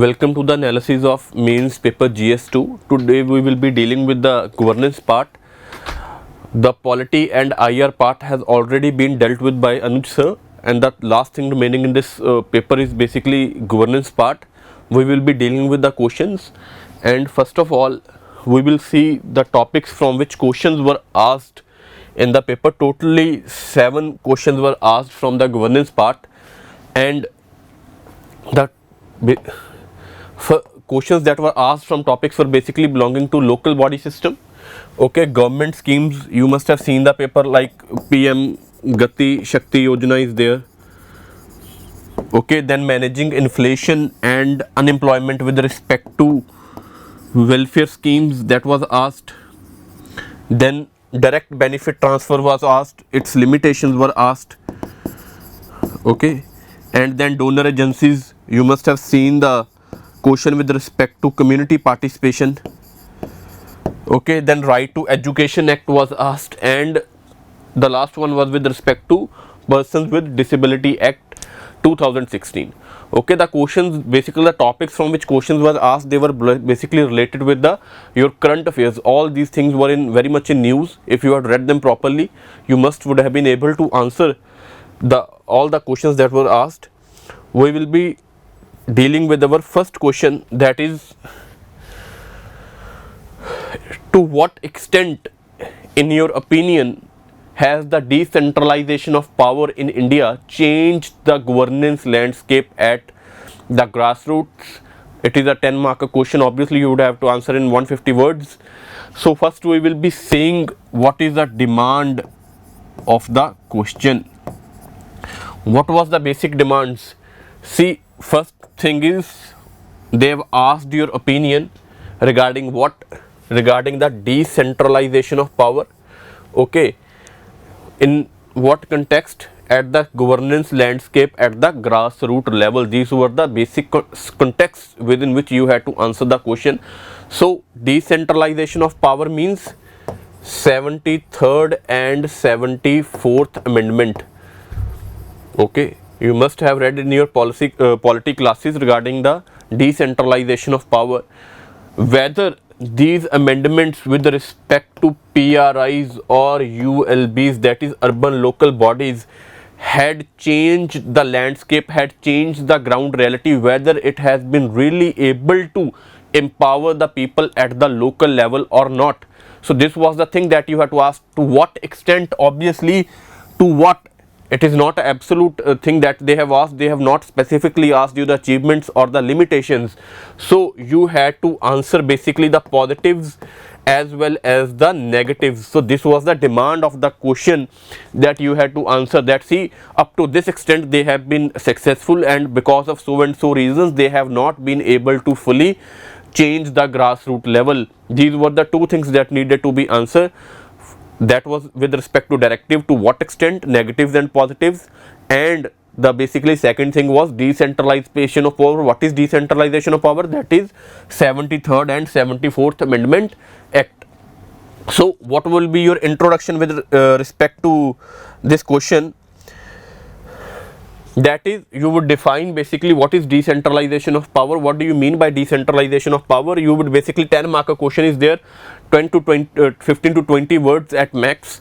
Welcome to the analysis of mains paper GS2. Today we will be dealing with the governance part. The polity and IR part has already been dealt with by Anuj sir, and the last thing remaining in this paper is basically governance part. We will be dealing with the questions, and first of all we will see the topics from which questions were asked in the paper. Totally 7 questions were asked from the governance part, and the questions that were asked from topics were basically belonging to local body system, okay, government schemes. You must have seen the paper like PM Gati Shakti Yojana is there, okay, then managing inflation and unemployment with respect to welfare schemes, that was asked. Then direct benefit transfer was asked, its limitations were asked, okay, and then donor agencies. You must have seen the question with respect to community participation, okay, then right to education act was asked, and the last one was with respect to persons with disability act 2016. okay, the questions, basically the topics from which questions were asked, they were basically related with the your current affairs. All these things were in very much in news. If you had read them properly, you would have been able to answer all the questions that were asked. We will be dealing with our first question, that is, to what extent in your opinion has the decentralization of power in India changed the governance landscape at the grassroots? It is a 10-mark question. Obviously you would have to answer in 150 words. So first we will be saying what is the demand of the question. What was the basic demands? See, first thing is they have asked your opinion regarding what? Regarding the decentralization of power, okay, in what context? At the governance landscape at the grassroots level. These were the basic contexts within which you had to answer the question. So decentralization of power means 73rd and 74th amendment, okay. You must have read in your polity classes regarding the decentralization of power, whether these amendments with respect to PRIs or ULBs, that is urban local bodies, had changed the landscape, had changed the ground reality, whether it has been really able to empower the people at the local level or not. So this was the thing that you had to ask, to what extent. Obviously, to what? It is not an absolute thing that they have asked. They have not specifically asked you the achievements or the limitations. So you had to answer basically the positives as well as the negatives. So this was the demand of the question that you had to answer, that see, up to this extent they have been successful, and because of so and so reasons they have not been able to fully change the grassroots level. These were the two things that needed to be answered. That was with respect to directive, to what extent, negatives and positives. And the basically second thing was decentralization of power. What is decentralization of power? That is 73rd and 74th amendment act. So what will be your introduction with respect to this question? That is, you would define basically what is decentralization of power. What do you mean by decentralization of power? You would basically 10-mark question is there, 15 to 20 words at max,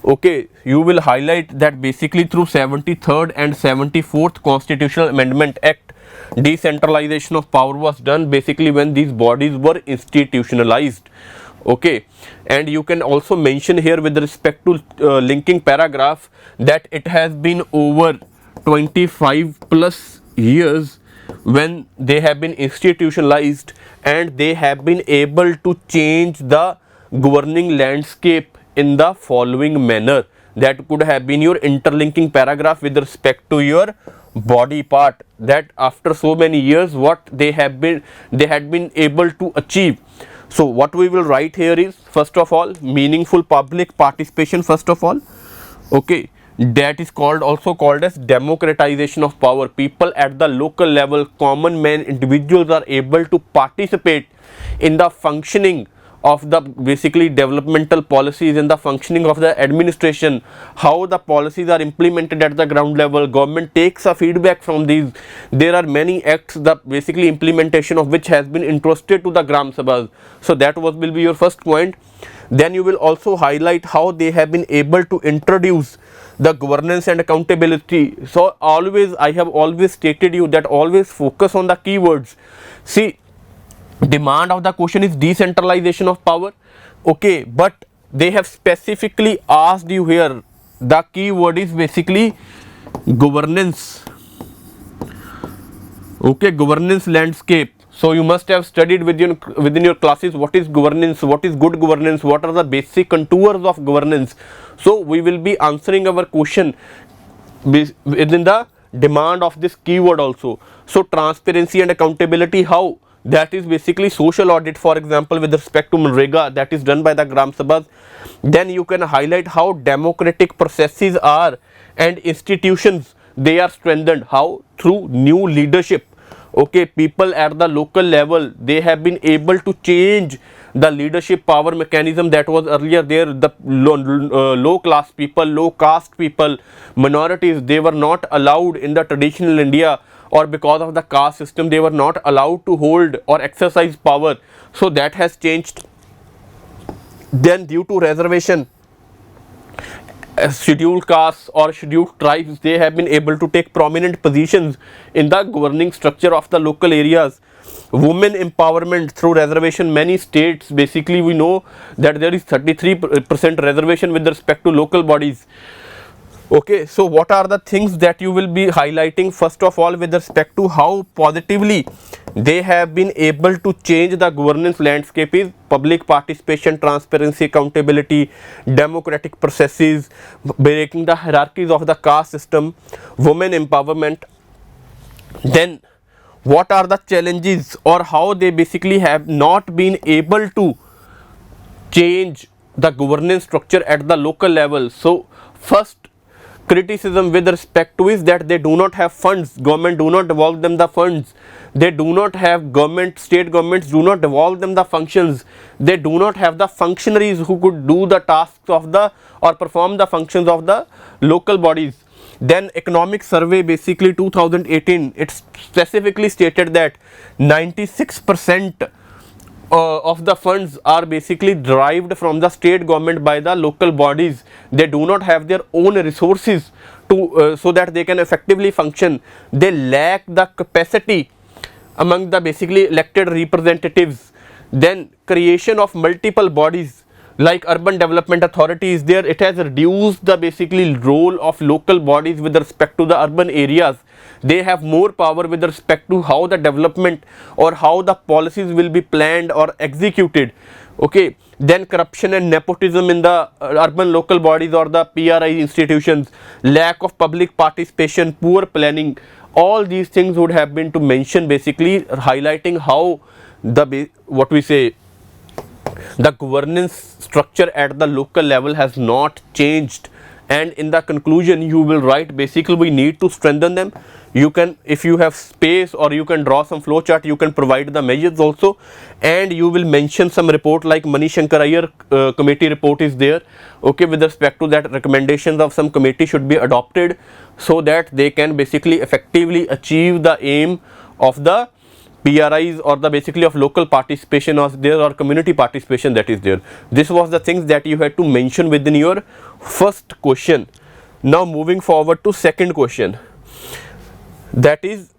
okay. You will highlight that basically through 73rd and 74th constitutional amendment act, decentralization of power was done basically when these bodies were institutionalized, okay. And you can also mention here with respect to linking paragraph that it has been over 25 plus years when they have been institutionalized, and they have been able to change the governing landscape in the following manner. That could have been your interlinking paragraph with respect to your body part, that after so many years what they had been able to achieve. So what we will write here is, first of all, meaningful public participation, first of all, okay. That is also called as democratization of power. People at the local level, common men, individuals are able to participate in the functioning of the basically developmental policies and the functioning of the administration, how the policies are implemented at the ground level. Government takes a feedback from these. There are many acts, the basically implementation of which has been entrusted to the Gram Sabhas. So that will be your first point. Then you will also highlight how they have been able to introduce the governance and accountability. So always, I have always stated you that always focus on the keywords. See, demand of the question is decentralization of power, okay, but they have specifically asked you here, the keyword is basically governance, okay, governance landscape. So you must have studied within your classes what is governance, what is good governance, what are the basic contours of governance. So we will be answering our question within the demand of this keyword also. So transparency and accountability, how? That is basically social audit, for example, with respect to Manrega, that is done by the Gram Sabhas. Then you can highlight how democratic processes are and institutions, they are strengthened. How? Through new leadership. Okay, people at the local level, they have been able to change the leadership power mechanism that was earlier there. The low class people, low caste people, minorities, they were not allowed in the traditional India, or because of the caste system they were not allowed to hold or exercise power. So that has changed. Then due to reservation, scheduled castes or scheduled tribes, they have been able to take prominent positions in the governing structure of the local areas. Women empowerment through reservation, many states, basically we know that there is 33% reservation with respect to local bodies. Okay, so what are the things that you will be highlighting? First of all, with respect to how positively they have been able to change the governance landscape is public participation, transparency, accountability, democratic processes, breaking the hierarchies of the caste system, women empowerment. Then what are the challenges, or how they basically have not been able to change the governance structure at the local level. So first criticism with respect to is that they do not have funds, government do not devolve them the funds, they do not have government, state governments do not devolve them the functions, they do not have the functionaries who could do the tasks of the or perform the functions of the local bodies. Then economic survey, basically 2018, it specifically stated that 96% of the funds are basically derived from the state government by the local bodies. They do not have their own resources to so that they can effectively function. They lack the capacity among the basically elected representatives. Then creation of multiple bodies like urban development authority is there, it has reduced the basically role of local bodies with respect to the urban areas. They have more power with respect to how the development or how the policies will be planned or executed. Okay, then corruption and nepotism in the urban local bodies or the PRI institutions, lack of public participation, poor planning, all these things would have been to mention, basically highlighting how the what we say the governance structure at the local level has not changed. And in the conclusion you will write, basically we need to strengthen them. You can, if you have space, or you can draw some flow chart, you can provide the measures also, and you will mention some report like Mani Shankar Iyer committee report is there. Okay, with respect to that, recommendations of some committee should be adopted so that they can basically effectively achieve the aim of the PRIs or the basically of local participation or there or community participation that is there. This was the things that you had to mention within your first question. Now moving forward to second question, that is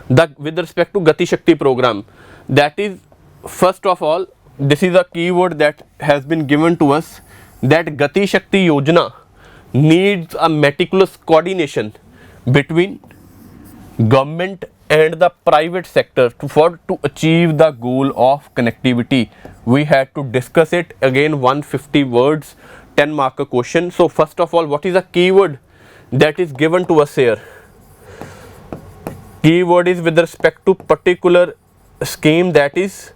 the with respect to Gati Shakti program. That is, first of all, this is a keyword that has been given to us, that Gati Shakti Yojana needs a meticulous coordination between government and the private sector to achieve the goal of connectivity. We had to discuss it again, 150 words, 10 marker question. So first of all, what is a keyword that is given to us here? Keyword is with respect to particular scheme, that is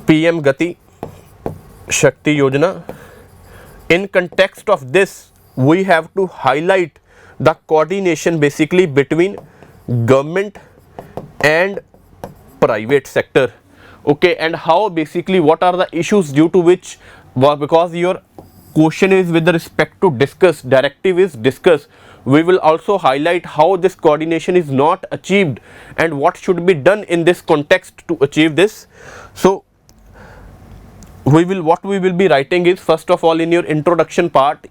PM Gati Shakti Yojana. In context of this, we have to highlight the coordination basically between government and private sector. okay, and how basically what are the issues due to which, because your question is with respect to discuss, directive is discuss, we will also highlight how this coordination is not achieved and what should be done in this context to achieve this. So what we will be writing is, first of all, in your introduction part,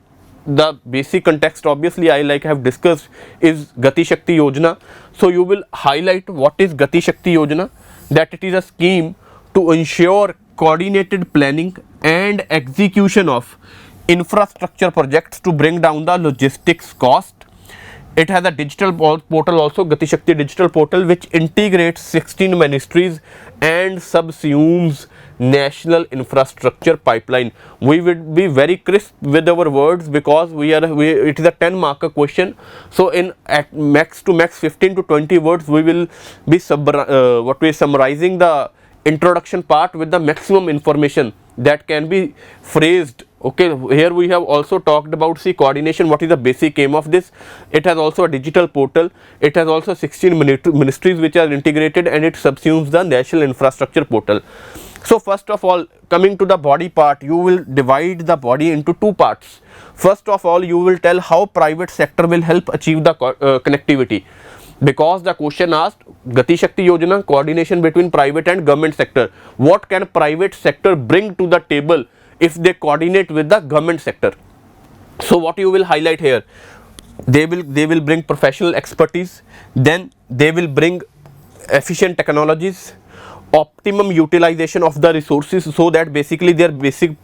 the basic context obviously I have discussed is Gati Shakti Yojana. So you will highlight what is Gati Shakti Yojana, that it is a scheme to ensure coordinated planning and execution of infrastructure projects to bring down the logistics cost. It has a digital portal also, Gati Shakti digital portal, which integrates 16 ministries and subsumes national infrastructure pipeline. We will be very crisp with our words because it is a 10 marker question. So at max to max 15 to 20 words we will be summarizing the introduction part with the maximum information that can be phrased. Okay, here we have also talked about coordination, what is the basic aim of this. It has also a digital portal, it has also 16 ministries which are integrated, and it subsumes the national infrastructure portal. So first of all, coming to the body part, you will divide the body into two parts. First of all, you will tell how private sector will help achieve the connectivity, because the question asked Gati Shakti Yojana, coordination between private and government sector. What can private sector bring to the table if they coordinate with the government sector? So what you will highlight here, they will bring professional expertise, then they will bring efficient technologies, optimum utilization of the resources, so that basically their basic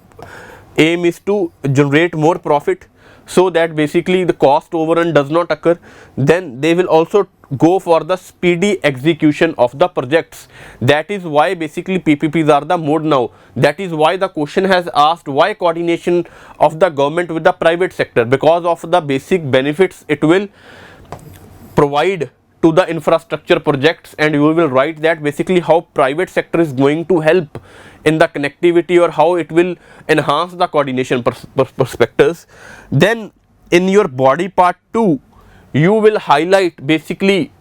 aim is to generate more profit, so that basically the cost overrun does not occur. Then they will also go for the speedy execution of the projects. That is why basically PPPs are the mode now. That is why the question has asked why coordination of the government with the private sector, because of the basic benefits it will provide to the infrastructure projects, and you will write that basically how private sector is going to help in the connectivity or how it will enhance the coordination perspectives. Then in your body part 2, you will highlight basically,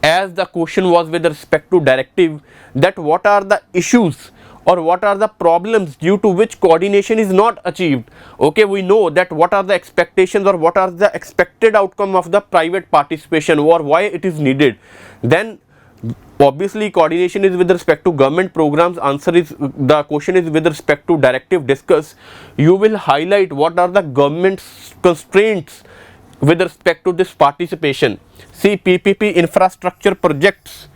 as the question was with respect to directive, that what are the issues or what are the problems due to which coordination is not achieved. Okay, we know that what are the expectations or what are the expected outcome of the private participation or why it is needed. Then obviously coordination is with respect to government programs, answer is, the question is with respect to directive discuss. You will highlight what are the government's constraints with respect to this participation. See, PPP infrastructure projects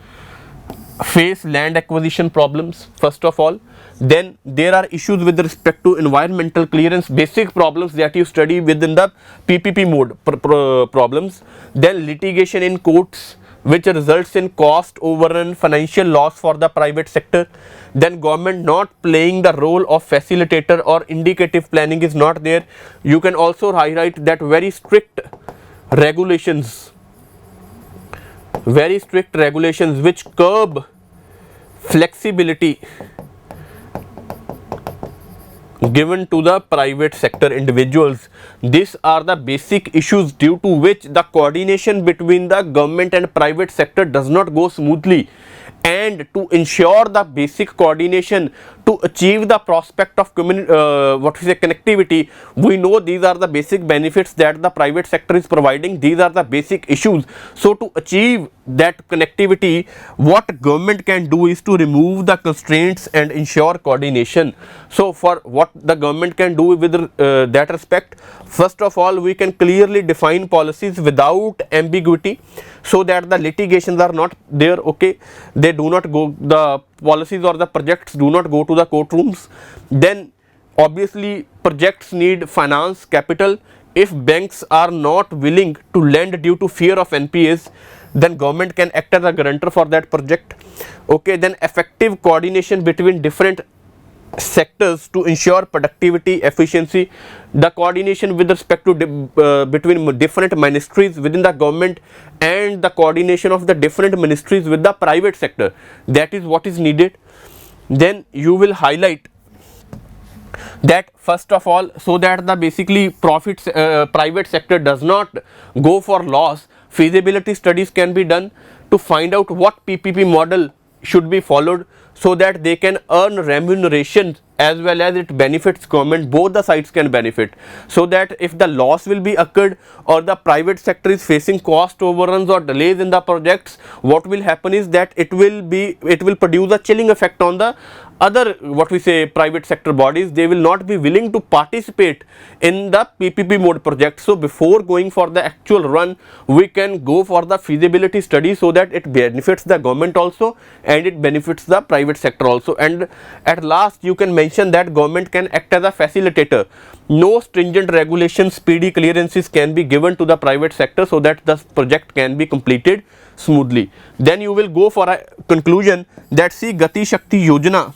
face land acquisition problems first of all. Then there are issues with respect to environmental clearance, basic problems that you study within the PPP mode problems. Then litigation in courts, which results in cost overrun, financial loss for the private sector. Then government not playing the role of facilitator or indicative planning is not there. You can also highlight that very strict regulations which curb flexibility given to the private sector individuals. These are the basic issues due to which the coordination between the government and private sector does not go smoothly. And to ensure the basic coordination to achieve the prospect of connectivity, we know these are the basic benefits that the private sector is providing. These are the basic issues. So to achieve that connectivity, what government can do is to remove the constraints and ensure coordination. So for what the government can do with that respect, first of all, we can clearly define policies without ambiguity, so that the litigations are not there. Okay, they do not go, the policies or the projects do not go to the courtrooms. Then obviously projects need finance capital. If banks are not willing to lend due to fear of NPAs, then government can act as a guarantor for that project. Okay, then effective coordination between different sectors to ensure productivity, efficiency. The coordination with respect to between different ministries within the government and the coordination of the different ministries with the private sector, that is what is needed. Then you will highlight that first of all, so that the basically profits private sector does not go for loss, feasibility studies can be done to find out what PPP model should be followed so that they can earn remuneration as well as it benefits government. Both the sides can benefit, so that if the loss will be occurred or the private sector is facing cost overruns or delays in the projects, what will happen is that it will produce a chilling effect on the other, what we say, private sector bodies. They will not be willing to participate in the PPP mode project. So before going for the actual run, we can go for the feasibility study so that it benefits the government also and it benefits the private sector also. And at last you can mention that government can act as a facilitator. No stringent regulations, speedy clearances can be given to the private sector so that the project can be completed smoothly. Then you will go for a conclusion that see, Gati Shakti Yojana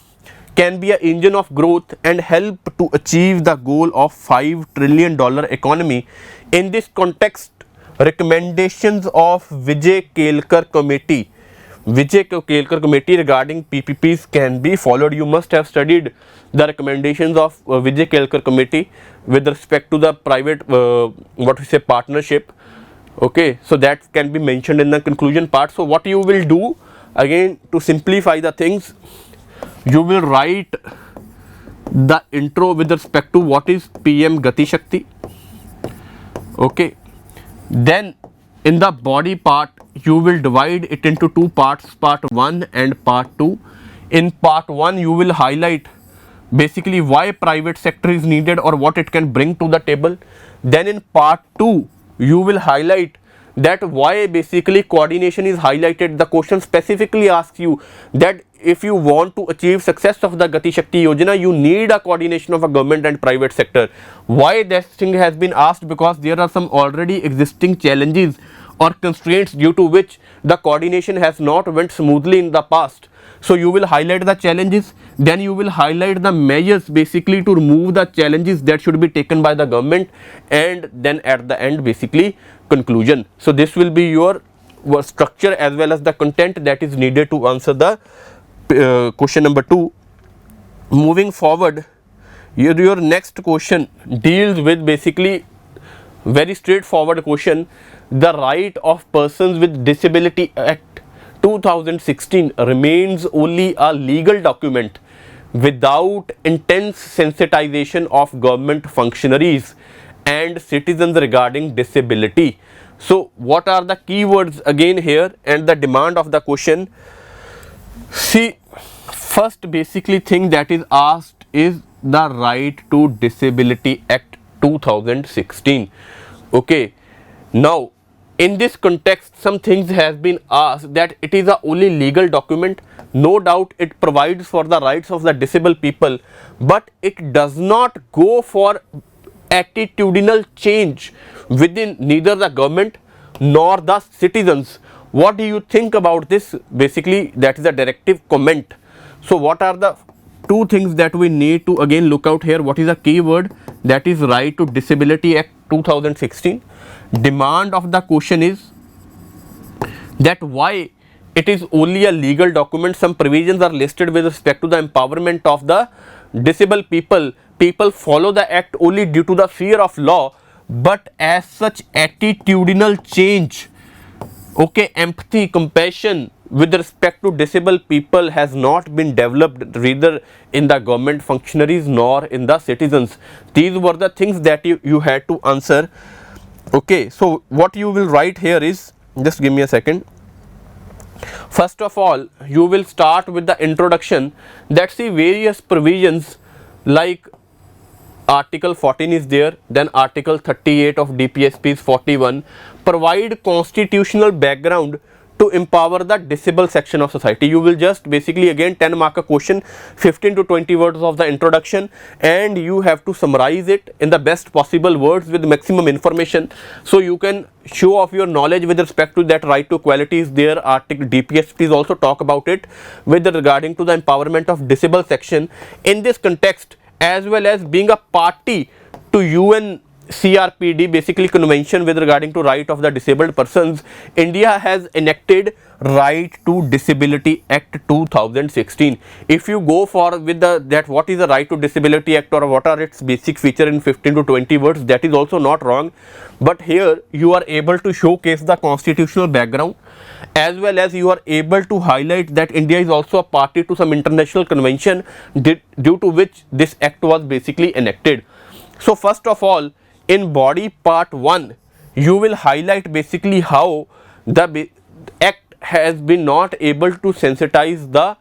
can be an engine of growth and help to achieve the goal of $5 trillion economy. In this context, recommendations of Vijay Kelkar committee regarding PPPs can be followed. You must have studied the recommendations of Vijay Kelkar committee with respect to the private partnership. Okay, so that can be mentioned in the conclusion part. So what you will do, again, to simplify the things, you will write the intro with respect to what is PM Gati Shakti. Okay, then in the body part you will divide it into two parts, part 1 and part 2. In part 1 you will highlight basically why private sector is needed or what it can bring to the table. Then in part 2 you will highlight that why basically coordination is highlighted. The question specifically asks you that if you want to achieve success of the Gati Shakti Yojana, you need a coordination of a government and private sector. Why this thing has been asked? Because there are some already existing challenges or constraints due to which the coordination has not went smoothly in the past. So you will highlight the challenges, then you will highlight the measures basically to remove the challenges that should be taken by the government, and then at the end basically conclusion. So this will be your structure as well as the content that is needed to answer the question number 2. Moving forward, your next question deals with basically very straightforward question. The Right of Persons with Disability Act 2016 remains only a legal document without intense sensitization of government functionaries and citizens regarding disability. So what are the keywords again here and the demand of the question? See, first basically thing that is asked is the Right to Disability Act 2016. Okay, now in this context some things has been asked that it is a only legal document. No doubt it provides for the rights of the disabled people, but it does not go for attitudinal change within neither the government nor the citizens. What do you think about this? Basically that is a directive comment. So what are the two things that we need to again look out here? What is a keyword? That is Right to Disability Act 2016. Demand of the question is that why it is only a legal document. Some provisions are listed with respect to the empowerment of the disabled people. People follow the act only due to the fear of law, but as such attitudinal change, okay, empathy, compassion with respect to disabled people has not been developed either in the government functionaries nor in the citizens. These were the things that you had to answer. Okay, so what you will write here is, just give me a second. First of all, you will start with the introduction that see various provisions like Article 14 is there, then Article 38 of DPSP is 41, provide constitutional background to empower the disabled section of society. You will just basically again 10 mark a question, 15 to 20 words of the introduction, and you have to summarize it in the best possible words with maximum information, so you can show off your knowledge with respect to that right to equality is there. Article DPSPs also talk about it with regarding to the empowerment of disabled section. In this context, as well as being a party to UN CRPD, basically Convention with regarding to right of the disabled persons, India has enacted Right to Disability Act 2016. If you go for with the that what is the Right to Disability Act or what are its basic feature in 15 to 20 words, that is also not wrong, but here you are able to showcase the constitutional background, as well as you are able to highlight that India is also a party to some international convention due to which this act was basically enacted. So first of all, in body part 1, you will highlight basically how the act has been not able to sensitize the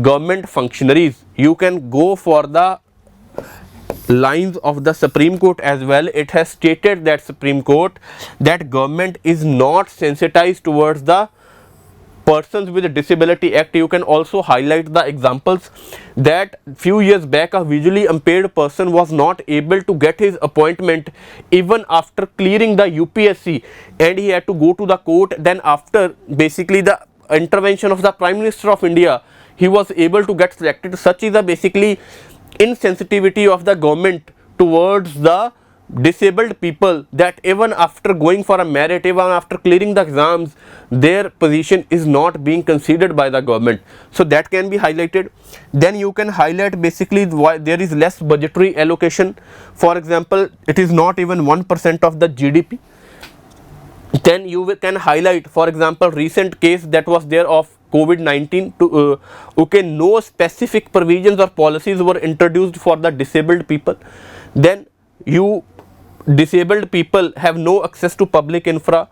government functionaries. You can go for the lines of the Supreme Court as well. It has stated that Supreme Court that government is not sensitized towards the persons with a disability act. You can also highlight the examples that few years back a visually impaired person was not able to get his appointment even after clearing the UPSC, and he had to go to the court. Then after basically the intervention of the Prime Minister of India, he was able to get selected. Such is the basically insensitivity of the government towards the disabled people, that even after going for a merit, even after clearing the exams, their position is not being considered by the government. So that can be highlighted. Then you can highlight basically why there is less budgetary allocation. For example, it is not even 1% of the GDP. Then you can highlight, for example, recent case that was there of COVID-19 to okay, no specific provisions or policies were introduced for the disabled people. Then disabled people have no access to public infra.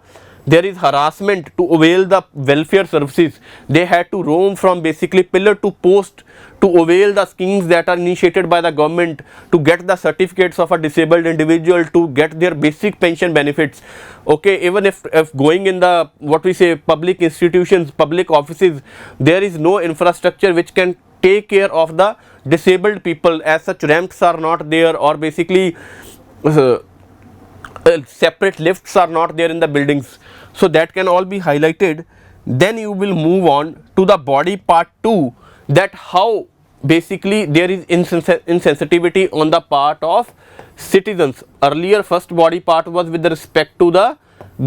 There is harassment to avail the welfare services. They had to roam from basically pillar to post to avail the schemes that are initiated by the government, to get the certificates of a disabled individual, to get their basic pension benefits. Okay, even if going in the what we say public institutions, public offices, there is no infrastructure which can take care of the disabled people. As such, ramps are not there, or basically separate lifts are not there in the buildings. So that can all be highlighted. Then you will move on to the body part 2, that how basically there is insensitivity on the part of citizens. Earlier first body part was with respect to the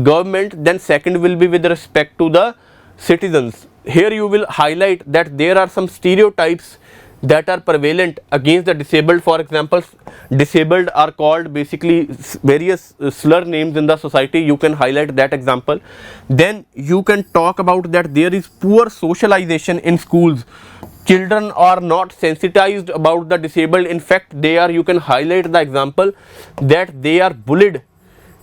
government, then second will be with respect to the citizens. Here you will highlight that there are some stereotypes that are prevalent against the disabled. For example, disabled are called basically various slur names in the society. You can highlight that example. Then you can talk about that there is poor socialization in schools. Children are not sensitized about the disabled. In fact, you can highlight the example that they are bullied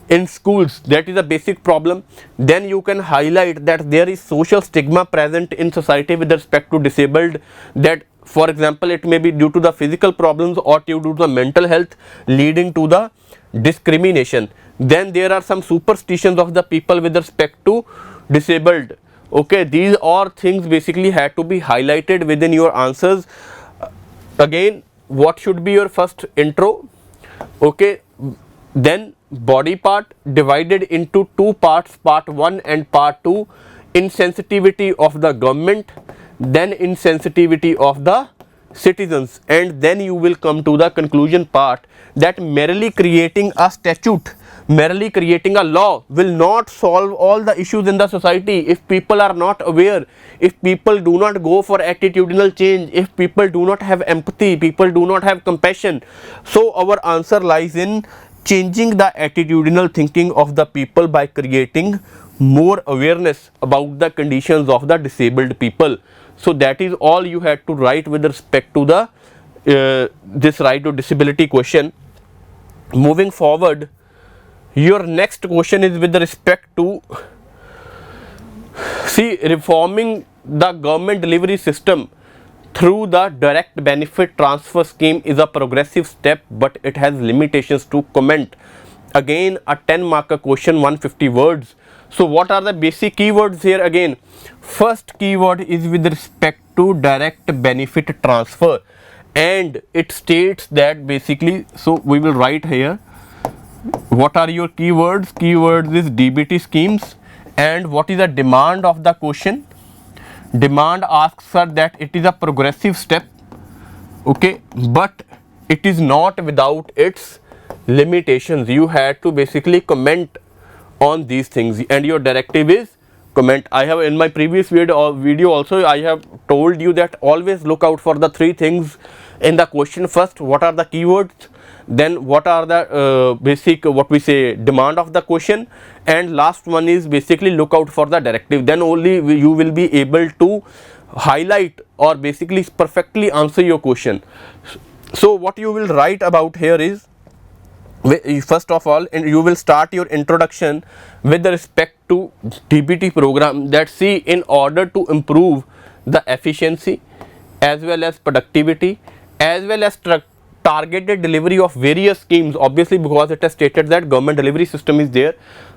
in schools. That is a basic problem. Then you can highlight that there is social stigma present in society with respect to disabled, that for example it may be due to the physical problems or due to the mental health leading to the discrimination. Then there are some superstitions of the people with respect to disabled. Okay, these are things basically had to be highlighted within your answers. Again, what should be your first intro? Okay, then body part divided into two parts, part 1 and part 2. Insensitivity of the government, then insensitivity of the citizens, and then you will come to the conclusion part, that merely creating a statute, merely creating a law will not solve all the issues in the society if people are not aware, if people do not go for attitudinal change, if people do not have empathy, people do not have compassion. So our answer lies in changing the attitudinal thinking of the people by creating more awareness about the conditions of the disabled people. So that is all you had to write with respect to the this right to disability question. Moving forward, your next question is with respect to reforming the government delivery system through the direct benefit transfer scheme is a progressive step, but it has limitations to comment. Again, a 10-marker question, 150 words. So what are the basic keywords here? Again, first keyword is with respect to direct benefit transfer, and it states that basically, so we will write here what are your keywords. Keywords is DBT schemes. And what is the demand of the question? Demand asks her that it is a progressive step, okay, but it is not without its limitations. You had to basically comment on these things, and your directive is comment. I have in my previous video also I have told you that always look out for the three things in the question. First, what are the keywords, then what are the basic what we say demand of the question, and last one is basically look out for the directive. Then only you will be able to highlight or basically perfectly answer your question. So what you will write about here is, first of all, you will start your introduction with respect to DBT program. That see, in order to improve the efficiency as well as productivity as well as targeted delivery of various schemes, obviously because it has stated that government delivery system is there.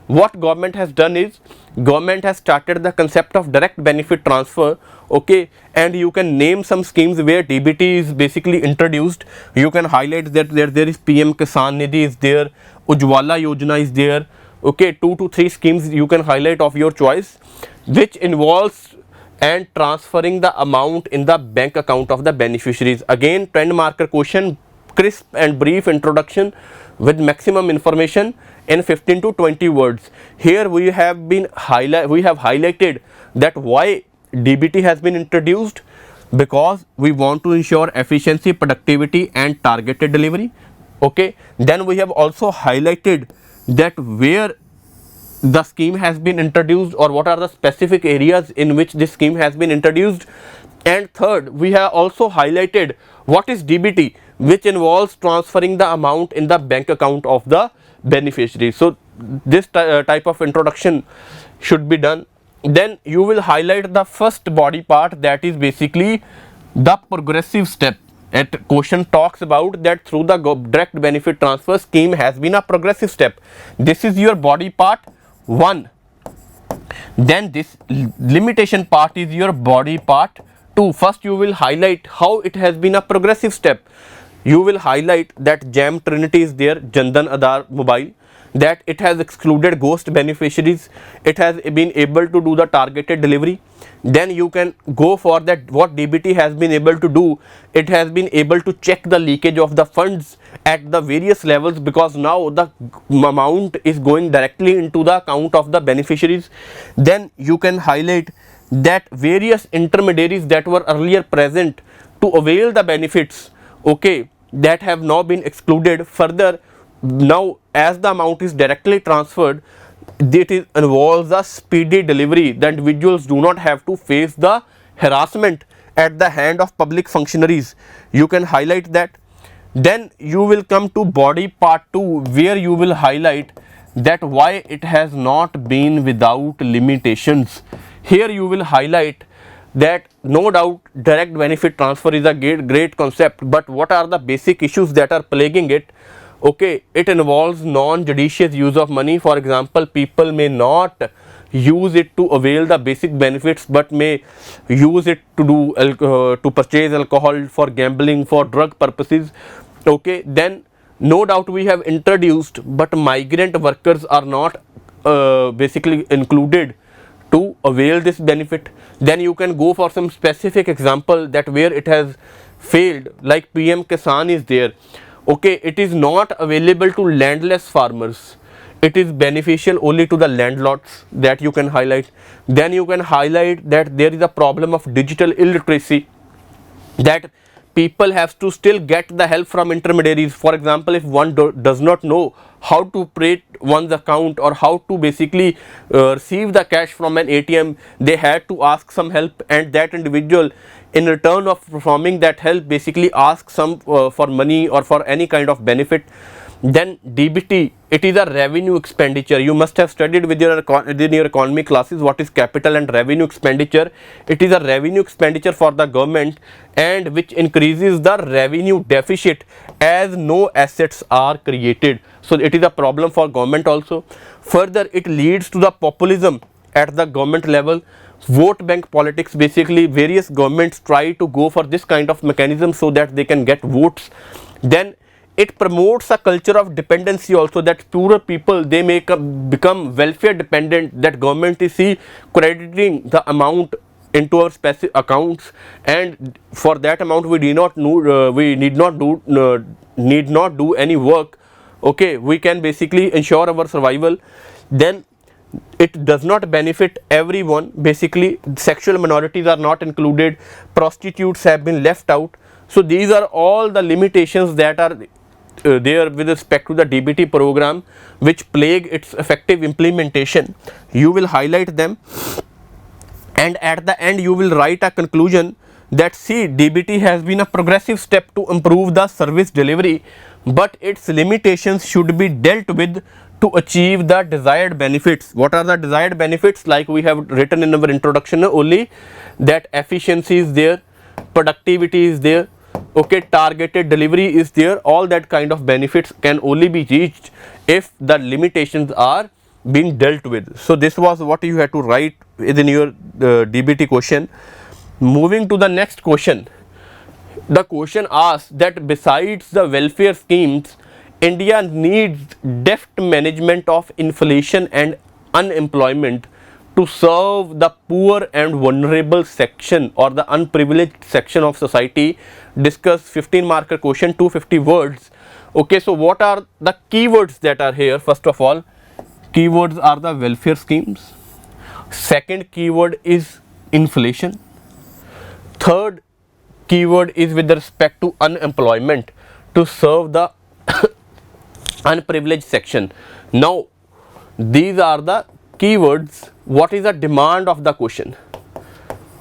What government has done is, government has started the concept of direct benefit transfer, okay, and you can name some schemes where DBT is basically introduced. You can highlight that there is PM Kisan Nidhi is there, Ujwala Yojana is there, okay, 2 to 3 schemes you can highlight of your choice, which involves and transferring the amount in the bank account of the beneficiaries. Again, trend marker question, crisp and brief introduction with maximum information in 15 to 20 words. Here we have highlighted that why DBT has been introduced, because we want to ensure efficiency, productivity and targeted delivery, okay. Then we have also highlighted that where the scheme has been introduced or what are the specific areas in which this scheme has been introduced. And third, we have also highlighted what is DBT, which involves transferring the amount in the bank account of the beneficiary. So this type of introduction should be done. Then you will highlight the first body part, that is basically the progressive step. And question talks about that through the direct benefit transfer scheme has been a progressive step. This is your body part 1. Then this limitation part is your body part 2. First you will highlight how it has been a progressive step. You will highlight that Jam Trinity is there, Jandan Aadhaar Mobile, that it has excluded ghost beneficiaries, it has been able to do the targeted delivery. Then you can go for that what DBT has been able to do, it has been able to check the leakage of the funds at the various levels, because now the amount is going directly into the account of the beneficiaries. Then you can highlight that various intermediaries that were earlier present to avail the benefits, okay, that have now been excluded. Further, now as the amount is directly transferred, it involves a speedy delivery. The individuals do not have to face the harassment at the hand of public functionaries. You can highlight that. Then you will come to body part 2, where you will highlight that why it has not been without limitations. Here you will highlight that no doubt direct benefit transfer is a great concept, but what are the basic issues that are plaguing it? Okay, it involves non-judicious use of money. For example, people may not use it to avail the basic benefits, but may use it to do to purchase alcohol, for gambling, for drug purposes, okay. Then no doubt we have introduced, but migrant workers are not basically included to avail this benefit. Then you can go for some specific example that where it has failed, like PM Kisan is there, okay, it is not available to landless farmers, it is beneficial only to the landlords, that you can highlight. Then you can highlight that there is a problem of digital illiteracy, that people have to still get the help from intermediaries. For example, if one does not know how to operate one's account or how to basically receive the cash from an ATM, they had to ask some help, and that individual in return of performing that help basically asks some for money or for any kind of benefit. Then DBT, it is a revenue expenditure. You must have studied with your economy classes what is capital and revenue expenditure. It is a revenue expenditure for the government, and which increases the revenue deficit as no assets are created. So it is a problem for government also. Further, it leads to the populism at the government level. Vote bank politics, basically various governments try to go for this kind of mechanism so that they can get votes. Then it promotes a culture of dependency also, that poorer people, they may become welfare dependent, that government is crediting the amount into our specific accounts, and for that amount we need not do any work, okay, we can basically ensure our survival, then it does not benefit everyone. Basically sexual minorities are not included, prostitutes have been left out. So these are all the limitations that are there with respect to the DBT program which plague its effective implementation. You will highlight them, and at the end you will write a conclusion that see, DBT has been a progressive step to improve the service delivery, but its limitations should be dealt with to achieve the desired benefits. What are the desired benefits? Like we have written in our introduction only, that efficiency is there, productivity is there, okay, targeted delivery is there. All that kind of benefits can only be reached if the limitations are being dealt with. So this was what you had to write within your DBT question. Moving to the next question, the question asks that besides the welfare schemes, India needs deft management of inflation and unemployment to serve the poor and vulnerable section or the unprivileged section of society. Discuss 15 marker question, 250 words. Okay, so what are the keywords that are here? First of all, keywords are the welfare schemes. Second keyword is inflation. Third keyword is with respect to unemployment, to serve the unprivileged section. Now these are the keywords. What is the demand of the question?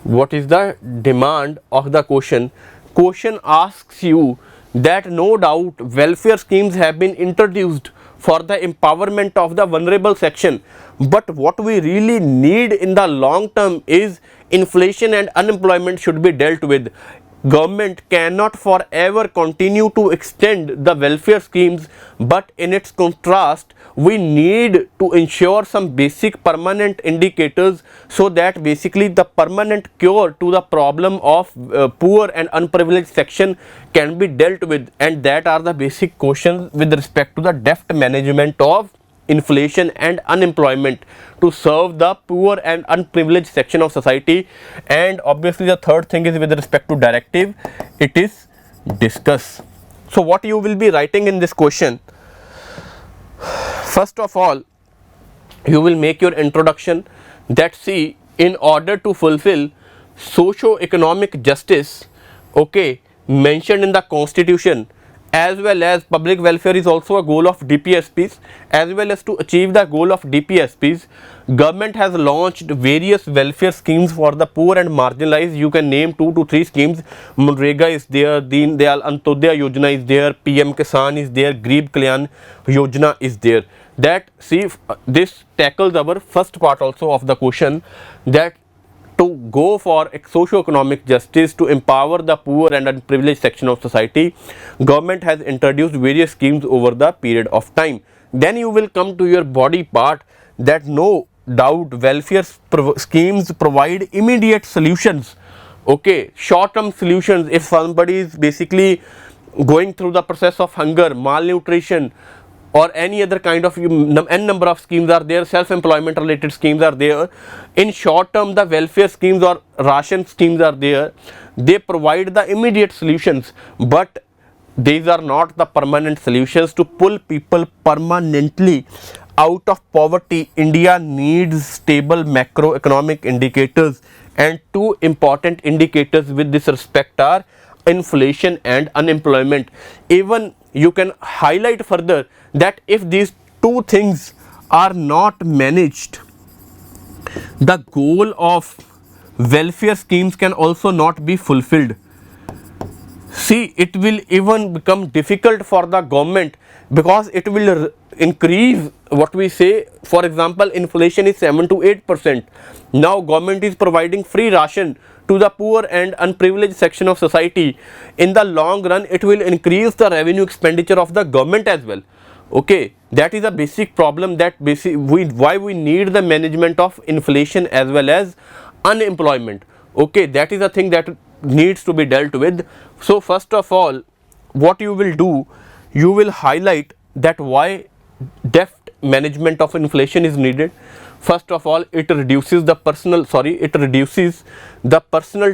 What is the demand of the question? Question asks you that no doubt welfare schemes have been introduced for the empowerment of the vulnerable section, but what we really need in the long term is inflation and unemployment should be dealt with. Government cannot forever continue to extend the welfare schemes, but in its contrast we need to ensure some basic permanent indicators so that basically the permanent cure to the problem of poor and unprivileged section can be dealt with, and that are the basic questions with respect to the deft management of inflation and unemployment to serve the poor and unprivileged section of society. And obviously the third thing is with respect to directive, it is discuss. So what you will be writing in this question? First of all, you will make your introduction that see, in order to fulfill socio-economic justice, okay, mentioned in the constitution, as well as public welfare is also a goal of DPSPs, as well as to achieve the goal of DPSPs, government has launched various welfare schemes for the poor and marginalized. You can name 2 to 3 schemes. Manrega is there, Deen Dayal Antyodaya Yojana is there, PM Kisan is there, Garib Kalyan Yojana is there. That see, this tackles our first part also of the question, that to go for socio-economic justice, to empower the poor and unprivileged section of society, government has introduced various schemes over the period of time. Then you will come to your body part, that no doubt welfare schemes provide immediate solutions, okay, short-term solutions. If somebody is basically going through the process of hunger, malnutrition, or any other kind of n number of schemes are there, self-employment related schemes are there. In short term, the welfare schemes or ration schemes are there. They provide the immediate solutions, but these are not the permanent solutions. To pull people permanently out of poverty, India needs stable macroeconomic indicators, and 2 important indicators with this respect are inflation and unemployment. Even you can highlight further that if these 2 things are not managed, the goal of welfare schemes can also not be fulfilled. See, it will even become difficult for the government, because it will increase what we say. For example, inflation is 7 to 8%. Now government is providing free ration to the poor and unprivileged section of society. In the long run, it will increase the revenue expenditure of the government as well. Okay, that is a basic problem, that why we need the management of inflation as well as unemployment. Okay, that is a thing that needs to be dealt with. So first of all, what you will do, you will highlight that why deft management of inflation is needed. First of all, it reduces the personal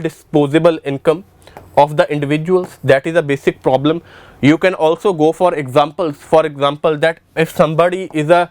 disposable income. of the individuals. That is a basic problem. You can also go for examples. For example, that if somebody is a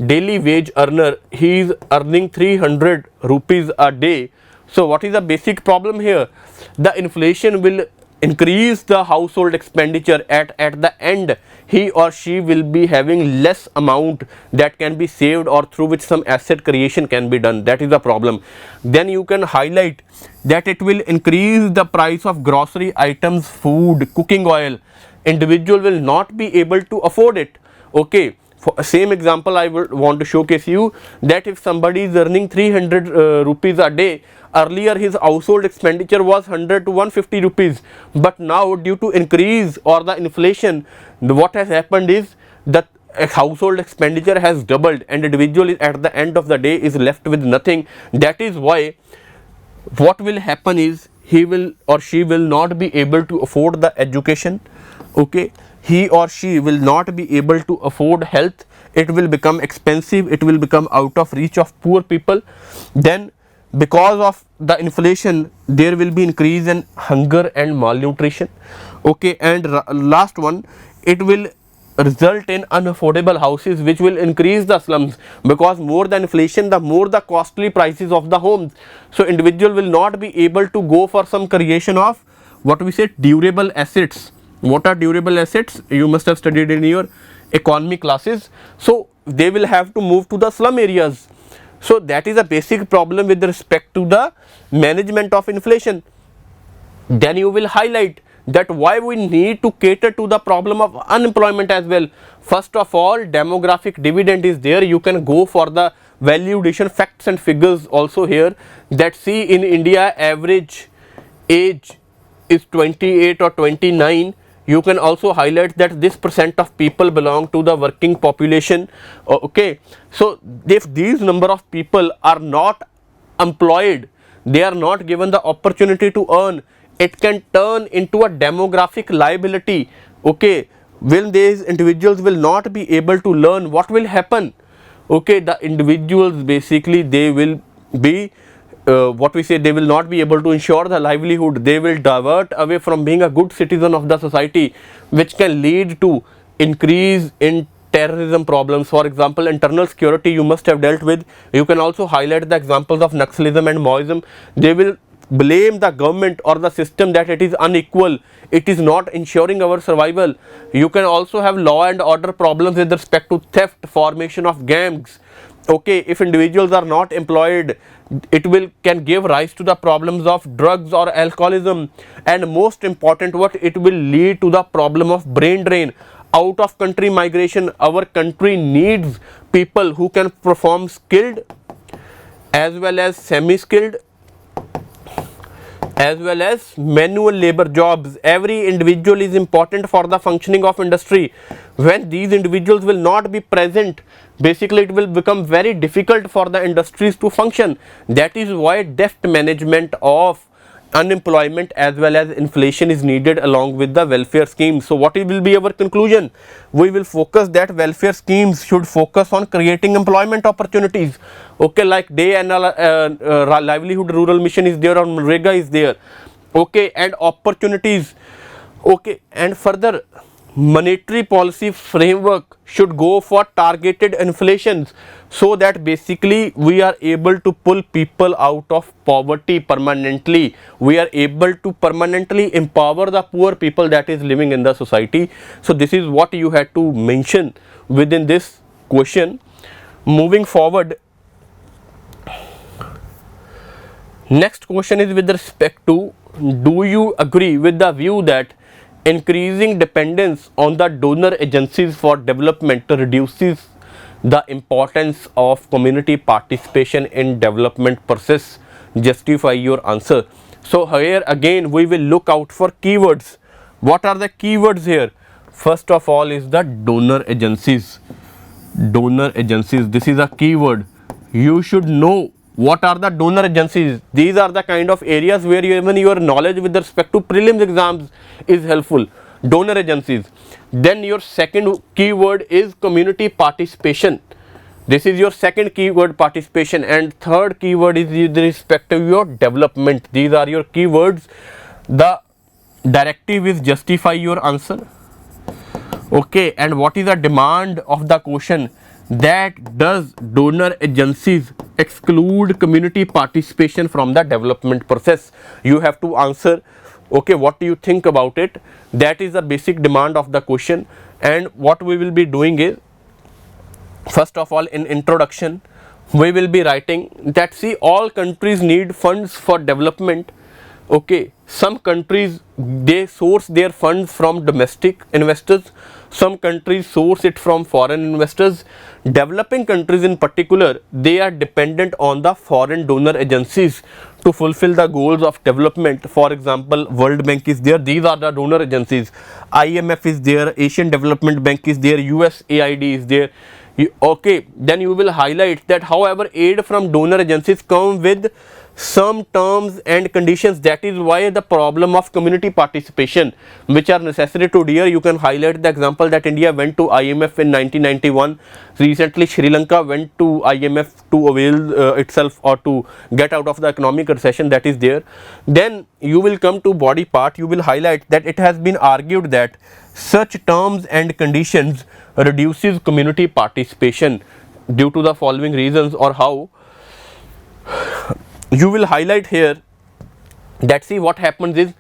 daily wage earner, he is earning 300 rupees a day. So what is the basic problem here? The inflation will increase the household expenditure. At the end, he or she will be having less amount that can be saved, or through which some asset creation can be done. That is the problem. Then you can highlight that it will increase the price of grocery items, food, cooking oil. Individual will not be able to afford it. Okay, for same example I would want to showcase you, that if somebody is earning 300 rupees a day, earlier his household expenditure was 100 to 150 rupees, but now due to increase or the inflation, what has happened is that household expenditure has doubled, and individual is at the end of the day is left with nothing. That is why what will happen is he will or she will not be able to afford the education. Okay, he or she will not be able to afford health. It will become expensive, it will become out of reach of poor people. Then because of the inflation, there will be increase in hunger and malnutrition. Okay, and last one, it will result in unaffordable houses, which will increase the slums, because more the inflation, the more the costly prices of the homes. So individual will not be able to go for some creation of what we say durable assets. What are durable assets? You must have studied in your economy classes. So they will have to move to the slum areas. So that is a basic problem with respect to the management of inflation. Then you will highlight that why we need to cater to the problem of unemployment as well. First of all, demographic dividend is there. You can go for the value addition facts and figures also here, that see in India average age is 28 or 29. You can also highlight that this percent of people belong to the working population. Okay, so if these number of people are not employed, they are not given the opportunity to earn, it can turn into a demographic liability. Okay, when these individuals will not be able to learn, what will happen? Okay, the individuals basically they will be what we say, they will not be able to ensure the livelihood. They will divert away from being a good citizen of the society, which can lead to increase in terrorism problems. For example, internal security you must have dealt with. You can also highlight the examples of Naxalism and Maoism. They will blame the government or the system that it is unequal, it is not ensuring our survival. You can also have law and order problems with respect to theft, formation of gangs. Okay, if individuals are not employed, it will can give rise to the problems of drugs or alcoholism, and most important, what it will lead to the problem of brain drain, out of country migration. Our country needs people who can perform skilled as well as semi-skilled as well as manual labor jobs. Every individual is important for the functioning of industry. When these individuals will not be present, basically it will become very difficult for the industries to function. That is why deft management of unemployment as well as inflation is needed, along with the welfare schemes. So what will be our conclusion? We will focus that welfare schemes should focus on creating employment opportunities. Okay, like day and livelihood rural mission is there, or Manrega is there. Okay, and opportunities. Okay, and further, monetary policy framework should go for targeted inflations, so that basically we are able to pull people out of poverty permanently. We are able to permanently empower the poor people that is living in the society. So this is what you had to mention within this question. Moving forward, next question is with respect to, do you agree with the view that increasing dependence on the donor agencies for development reduces the importance of community participation in development process? Justify your answer. So here again we will look out for keywords. What are the keywords here? First of all is the donor agencies. Donor agencies, this is a keyword. You should know what are the donor agencies. These are the kind of areas where even your knowledge with respect to prelims exams is helpful. Donor agencies. Then your second keyword is community participation. This is your second keyword, participation. And third keyword is with respect to your development. These are your keywords. The directive is justify your answer. Okay, and what is the demand of the question? That does donor agencies exclude community participation from the development process? You have to answer. Okay, what do you think about it? That is the basic demand of the question. And what we will be doing is, first of all, in introduction, we will be writing that see, all countries need funds for development. Okay, some countries they source their funds from domestic investors, some countries source it from foreign investors. Developing countries in particular, they are dependent on the foreign donor agencies to fulfill the goals of development. For example, World Bank is there, these are the donor agencies. IMF is there, Asian Development Bank is there, USAID is there. Okay, then you will highlight that however aid from donor agencies come with some terms and conditions. That is why the problem of community participation which are necessary to adhere. You can highlight the example that India went to IMF in 1991. Recently Sri Lanka went to IMF to avail itself or to get out of the economic recession that is there. Then you will come to body part, you will highlight that it has been argued that such terms and conditions reduces community participation due to the following reasons, or how. You will highlight here that see, what happens is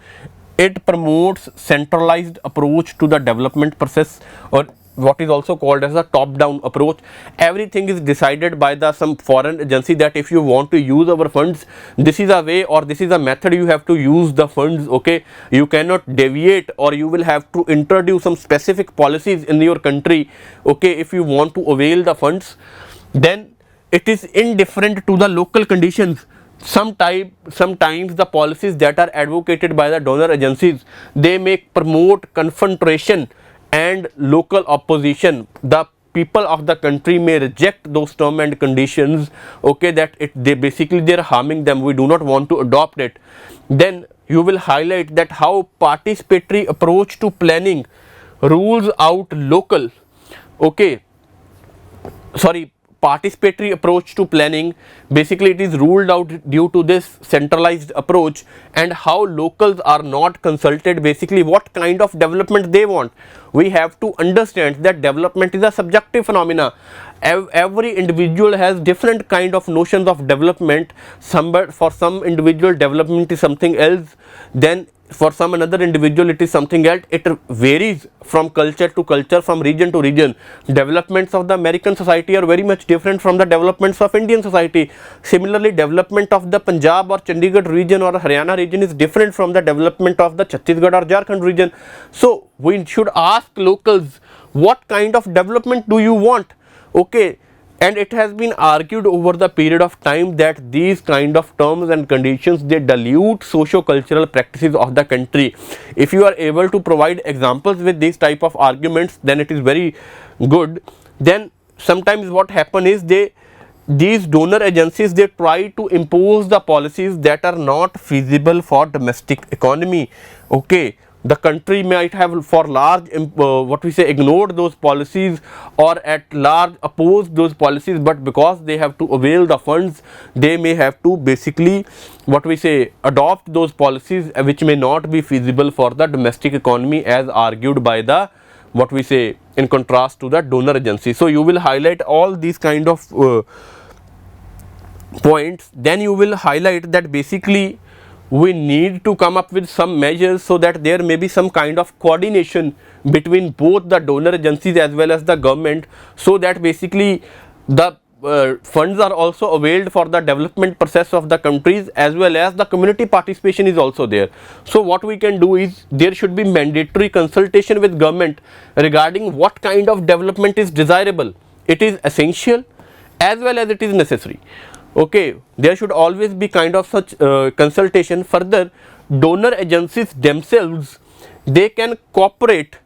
it promotes centralized approach to the development process, or what is also called as a top down approach. Everything is decided by the some foreign agency, that if you want to use our funds, this is a way or this is a method you have to use the funds. Okay, you cannot deviate, or you will have to introduce some specific policies in your country. Okay, if you want to avail the funds, then it is indifferent to the local conditions. Sometimes the policies that are advocated by the donor agencies, they may promote confrontation and local opposition. The people of the country may reject those terms and conditions. Okay, that they're harming them, we do not want to adopt it. Then you will highlight that how participatory approach to planning rules out local. Okay, sorry, participatory approach to planning, basically it is ruled out due to this centralized approach, and how locals are not consulted, basically what kind of development they want. We have to understand that development is a subjective phenomena. Every individual has different kind of notions of development. For some individual development is something else, then for some another individual it is something else. It varies from culture to culture, from region to region. Developments of the American society are very much different from the developments of Indian society. Similarly, development of the Punjab or Chandigarh region or Haryana region is different from the development of the Chhattisgarh or Jharkhand region. So we should ask locals, what kind of development do you want? Okay, and it has been argued over the period of time that these kind of terms and conditions, they dilute socio-cultural practices of the country. If you are able to provide examples with these type of arguments, then it is very good. Then sometimes what happen is these donor agencies, they try to impose the policies that are not feasible for domestic economy. Okay, the country might have for large ignored those policies, or at large opposed those policies, but because they have to avail the funds, they may have to basically adopt those policies which may not be feasible for the domestic economy, as argued by the in contrast to the donor agency. So you will highlight all these kind of points. Then you will highlight that basically we need to come up with some measures so that there may be some kind of coordination between both the donor agencies as well as the government, so that basically the funds are also availed for the development process of the countries, as well as the community participation is also there. So what we can do is, there should be mandatory consultation with government regarding what kind of development is desirable. It is essential as well as it is necessary. Okay, there should always be kind of such consultation. Further, donor agencies themselves, they can cooperate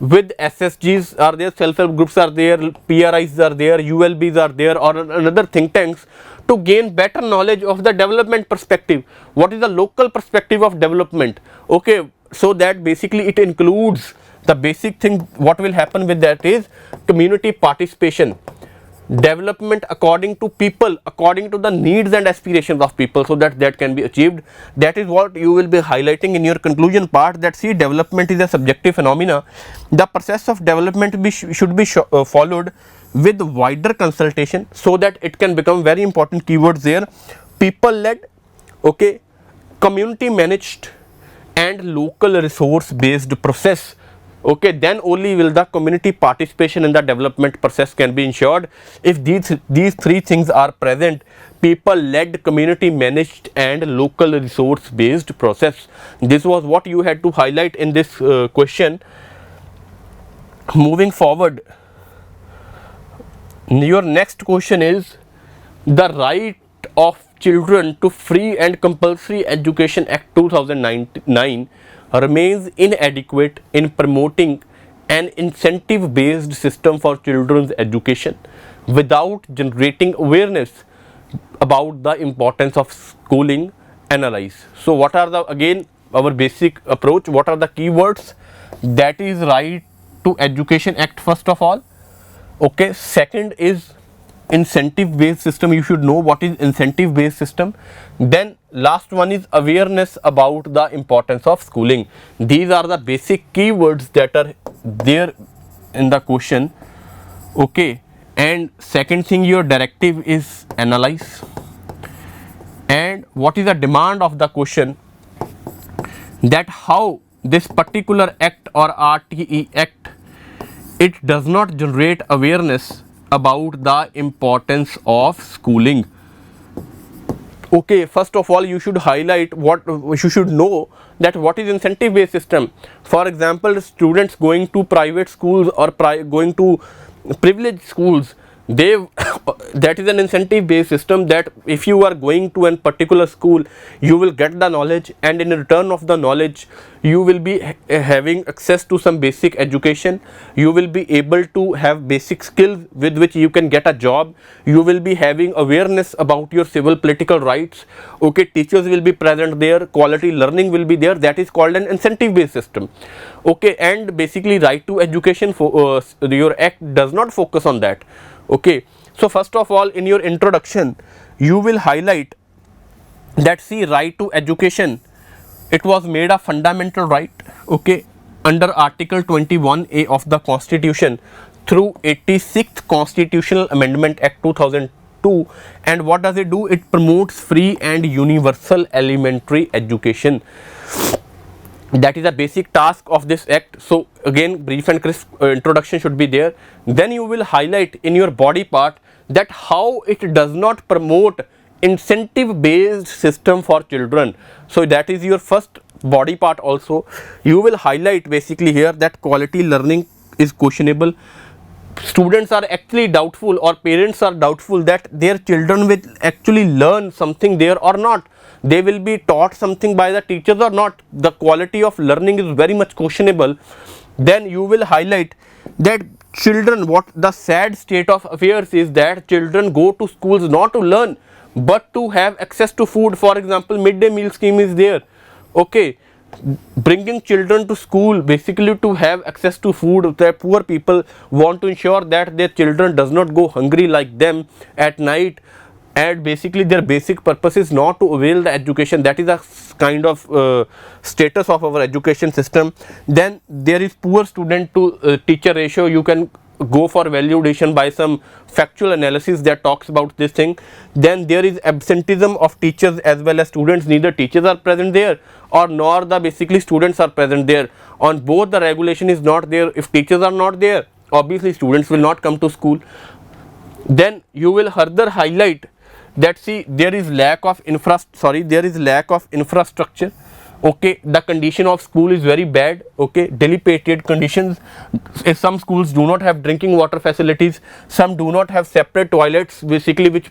with SSGs are there, self-help groups are there, PRIs are there, ULBs are there, or another think tanks, to gain better knowledge of the development perspective. What is the local perspective of development? Okay, so that basically it includes the basic thing. What will happen with that is community participation. development according to people, according to the needs and aspirations of people, so that that can be achieved. That is what you will be highlighting in your conclusion part, that see, development is a subjective phenomena. The process of development should be followed with wider consultation, so that it can become very important keywords there: people led, okay, community managed, and local resource based process. Okay, then only will the community participation in the development process can be ensured. If these three things are present: people led, community managed, and local resource based process. This was what you had to highlight in this question. Moving forward, your next question is: the right of children to free and compulsory education act 2009 remains inadequate in promoting an incentive based system for children's education without generating awareness about the importance of schooling. Analyze. So what are the, again, our basic approach, what are the keywords? That is right to education act first of all. Okay, second is incentive based system. You should know what is incentive based system. Then last one is awareness about the importance of schooling. These are the basic keywords that are there in the question. Okay, and second thing, your directive is analyze. And what is the demand of the question? That how this particular act or RTE act, it does not generate awareness about the importance of schooling. Okay, first of all, you should highlight what you should know, that what is incentive based system. For example, students going to private schools or going to privileged schools, they that is an incentive based system, that if you are going to a particular school, you will get the knowledge, and in return of the knowledge you will be having access to some basic education. You will be able to have basic skills with which you can get a job. You will be having awareness about your civil political rights. Okay, teachers will be present there, quality learning will be there. That is called an incentive based system. Okay, and basically right to education for your act does not focus on that. Okay, so first of all, in your introduction you will highlight that, see, right to education, it was made a fundamental right, okay, under article 21A of the constitution through 86th constitutional amendment act 2002. And what does it do? It promotes free and universal elementary education. That is a basic task of this act. So again, brief and crisp introduction should be there. Then you will highlight in your body part that how it does not promote incentive based system for children. So that is your first body part. Also you will highlight basically here that quality learning is questionable. Students are actually doubtful, or parents are doubtful, that their children will actually learn something there or not. They will be taught something by the teachers or not. The quality of learning is very much questionable. Then you will highlight that children, what the sad state of affairs is, that children go to schools not to learn but to have access to food. For example, midday meal scheme is there. Okay, bringing children to school basically to have access to food. The poor people want to ensure that their children does not go hungry like them at night, and basically their basic purpose is not to avail the education. That is a kind of status of our education system. Then there is poor student to teacher ratio. You can go for validation by some factual analysis that talks about this thing. Then there is absenteeism of teachers as well as students. Neither teachers are present there or nor the basically students are present there. On both the regulation is not there. If teachers are not there, obviously students will not come to school. Then you will further highlight that, see, there is lack of infrastructure. Okay, the condition of school is very bad. Okay, dilapidated conditions. Some schools do not have drinking water facilities, some do not have separate toilets, basically which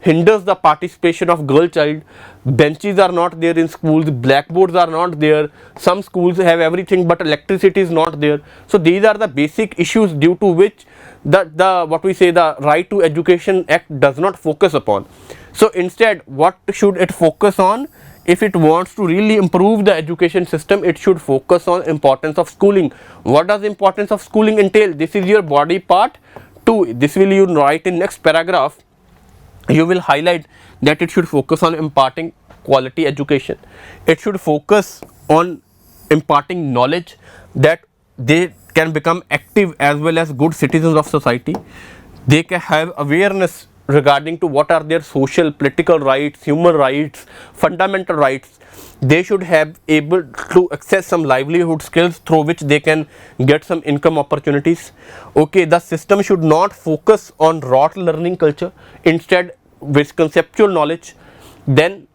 hinders the participation of girl child. Benches are not there in schools, blackboards are not there. Some schools have everything but electricity is not there. So these are the basic issues due to which the right to education act does not focus upon. So instead, what should it focus on? If it wants to really improve the education system, it should focus on importance of schooling. What does importance of schooling entail? This is your body part 2, this will you write in next paragraph, you will highlight that it should focus on imparting quality education. It should focus on imparting knowledge that they can become active as well as good citizens of society. They can have awareness regarding to what are their social, political rights, human rights, fundamental rights. They should have able to access some livelihood skills through which they can get some income opportunities. Okay, the system should not focus on rote learning culture, instead with conceptual knowledge. Then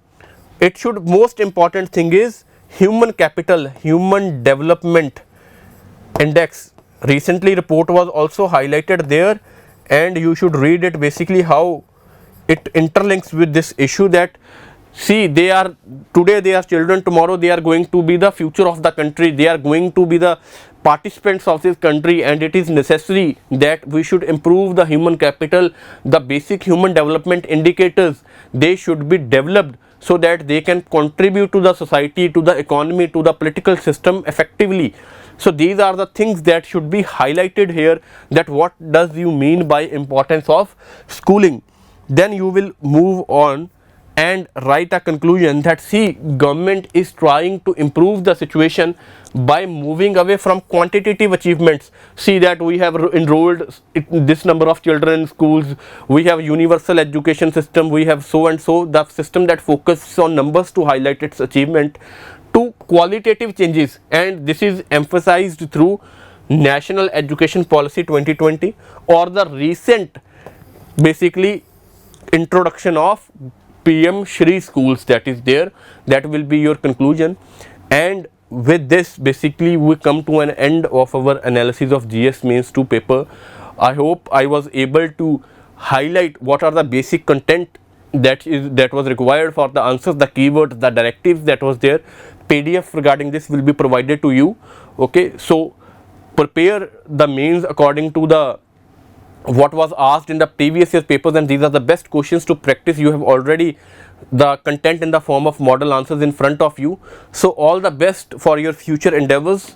it should, most important thing is human capital, human development index. Recently report was also highlighted there, and you should read it, basically how it interlinks with this issue that see, they are today they are children, tomorrow they are going to be the future of the country, they are going to be the participants of this country, and it is necessary that we should improve the human capital. The basic human development indicators, they should be developed so that they can contribute to the society, to the economy, to the political system effectively. So these are the things that should be highlighted here, that what does you mean by importance of schooling. Then you will move on and write a conclusion that see, government is trying to improve the situation by moving away from quantitative achievements. See that we have enrolled this number of children in schools, we have universal education system, we have so and so, the system that focuses on numbers to highlight its achievement, to qualitative changes, and this is emphasized through National Education Policy 2020 or the recent basically introduction of PM Shri schools, that is there. That will be your conclusion. And with this, basically we come to an end of our analysis of GS Mains 2 paper. I hope I was able to highlight what are the basic content that was required for the answers, the keywords, the directives that was there. PDF regarding this will be provided to you. Okay, so prepare the mains according to the what was asked in the previous year's papers, and these are the best questions to practice. You have already the content in the form of model answers in front of you. So all the best for your future endeavors.